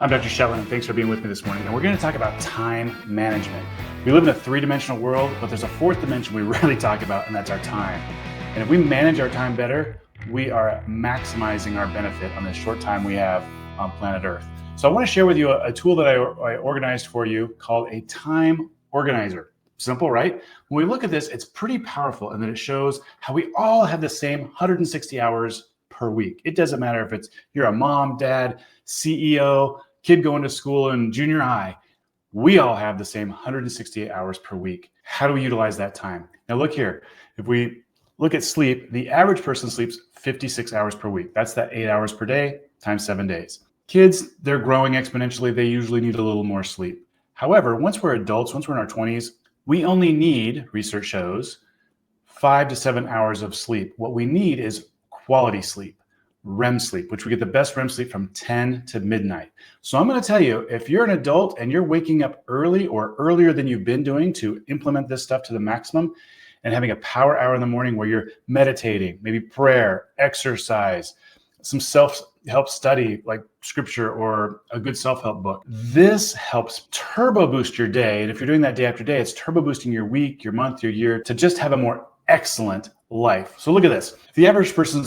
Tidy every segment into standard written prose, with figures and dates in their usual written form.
I'm Dr. Shetlin, and thanks for being with me this morning. And we're going to talk about time management. We live in a three-dimensional world, but there's a fourth dimension we rarely talk about, and that's our time. And if we manage our time better, we are maximizing our benefit on the short time we have on planet Earth. So I want to share with you a tool that I organized for you called a time organizer. Simple, right? When we look at this, it's pretty powerful in that it shows how we all have the same 160 hours per week. It doesn't matter if you're a mom, dad, CEO, kid going to school in junior high. We all have the same 168 hours per week. How do we utilize that time? Now look here. If we look at sleep, the average person sleeps 56 hours per week. That's that 8 hours per day times 7 days. Kids, they're growing exponentially. They usually need a little more sleep. However, once we're adults, once we're in our 20s, we only need, research shows, 5 to 7 hours of sleep. What we need is quality sleep, REM sleep, which we get the best REM sleep from 10 to midnight. So I'm going to tell you, if you're an adult and you're waking up early or earlier than you've been doing to implement this stuff to the maximum and having a power hour in the morning where you're meditating, maybe prayer, exercise, some self-help study like scripture or a good self-help book. This helps turbo boost your day. And if you're doing that day after day, it's turbo boosting your week, your month, your year to just have a more excellent life. So look at this. If the average person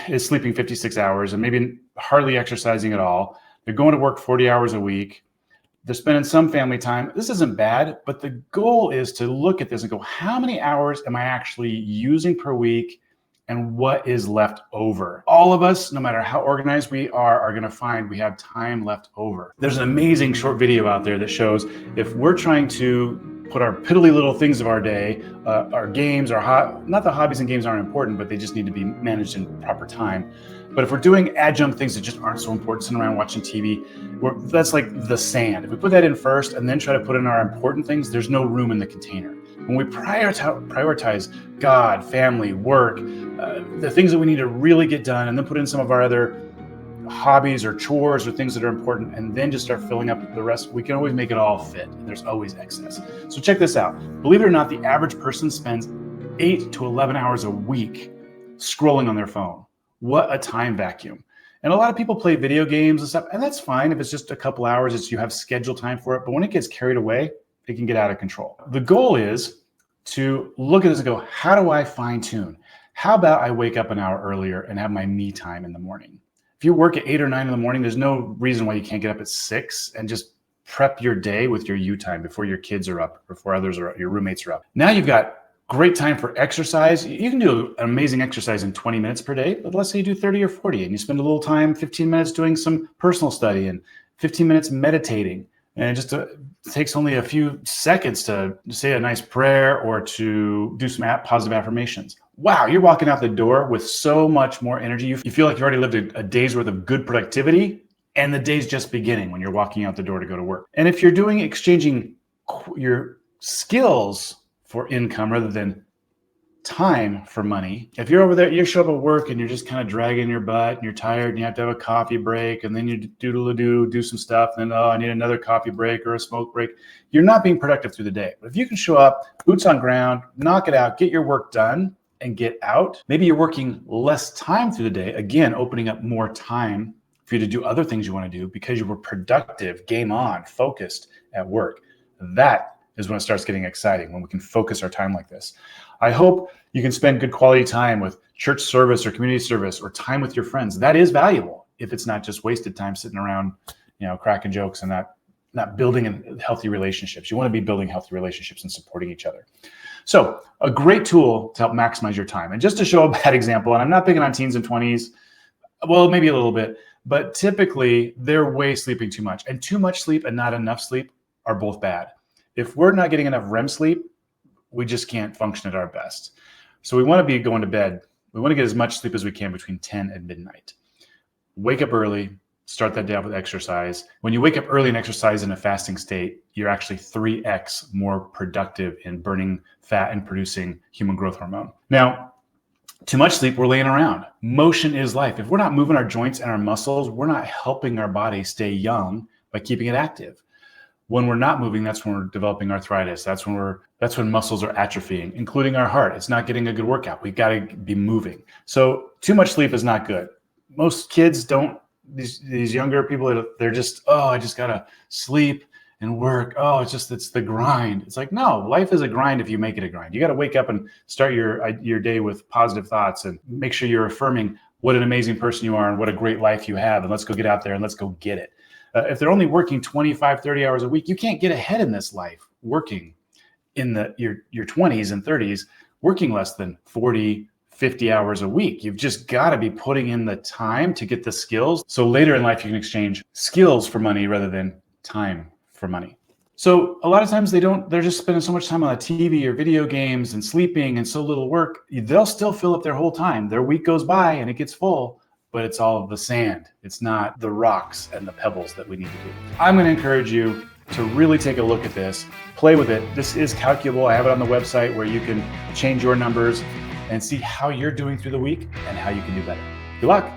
is sleeping 56 hours and maybe hardly exercising at all, they're going to work 40 hours a week, they're spending some family time. This isn't bad, but the goal is to look at this and go, how many hours am I actually using per week and what is left over? All of us, no matter how organized we are going to find we have time left over. There's an amazing short video out there that shows if we're trying to put our piddly little things of our day, our games, not that hobbies and games aren't important, but they just need to be managed in proper time. But if we're doing adjunct things that just aren't so important, sitting around watching TV, that's like the sand. If we put that in first and then try to put in our important things, there's no room in the container. When we prioritize God, family, work, the things that we need to really get done, and then put in some of our other hobbies or chores or things that are important, and then just start filling up the rest, we can always make it all fit. There's always excess. So check this out. Believe it or not, the average person spends 8 to 11 hours a week scrolling on their phone. What a time vacuum. And a lot of people play video games and stuff, and that's fine if it's just a couple hours, you have scheduled time for it. But when it gets carried away, it can get out of control. The goal is to look at this and go, how do I fine tune? How about I wake up an hour earlier and have my me time in the morning? If you work at 8 or 9 in the morning, there's no reason why you can't get up at 6 and just prep your day with your you time before your kids are up, before others are up, your roommates are up. Now you've got great time for exercise. You can do an amazing exercise in 20 minutes per day, but let's say you do 30 or 40 and you spend a little time, 15 minutes doing some personal study and 15 minutes meditating. And it takes only a few seconds to say a nice prayer or to do some positive affirmations. Wow, you're walking out the door with so much more energy. You feel like you've already lived a day's worth of good productivity, and the day's just beginning when you're walking out the door to go to work. And if you're exchanging your skills for income rather than time for money, if you're over there, you show up at work and you're just kind of dragging your butt and you're tired and you have to have a coffee break and then you do some stuff and then, I need another coffee break or a smoke break. You're not being productive through the day. But if you can show up, boots on ground, knock it out, get your work done and get out, maybe you're working less time through the day, again, opening up more time for you to do other things you want to do because you were productive, game on, focused at work. That is when it starts getting exciting, when we can focus our time like this. I hope you can spend good quality time with church service or community service or time with your friends. That is valuable if it's not just wasted time sitting around, cracking jokes and not building healthy relationships. You want to be building healthy relationships and supporting each other. So a great tool to help maximize your time. And just to show a bad example, and I'm not picking on teens and 20s, well, maybe a little bit, but typically they're way sleeping too much. And too much sleep and not enough sleep are both bad. If we're not getting enough REM sleep, we just can't function at our best. So we want to be going to bed. We want to get as much sleep as we can between 10 and midnight. Wake up early, start that day off with exercise. When you wake up early and exercise in a fasting state, you're actually 3x more productive in burning fat and producing human growth hormone. Now, too much sleep, we're laying around. Motion is life. If we're not moving our joints and our muscles, we're not helping our body stay young by keeping it active. When we're not moving, that's when we're developing arthritis. That's when muscles are atrophying, including our heart. It's not getting a good workout. We've got to be moving. So too much sleep is not good. Most kids don't these younger people that they're just, oh, I just gotta sleep and work. Oh, it's the grind. It's like, no, life is a grind if you make it a grind. You got to wake up and start your day with positive thoughts and make sure you're affirming what an amazing person you are and what a great life you have. And let's go get out there and let's go get it. If they're only working 25, 30 hours a week, you can't get ahead in this life working in your 20s and 30s, working less than 40, 50 hours a week. You've just got to be putting in the time to get the skills. So later in life, you can exchange skills for money rather than time for money. So a lot of times they're just spending so much time on the TV or video games and sleeping and so little work. They'll still fill up their whole time. Their week goes by and it gets full, but it's all of the sand. It's not the rocks and the pebbles that we need to do. I'm going to encourage you to really take a look at this, play with it. This is calculable. I have it on the website where you can change your numbers and see how you're doing through the week and how you can do better. Good luck.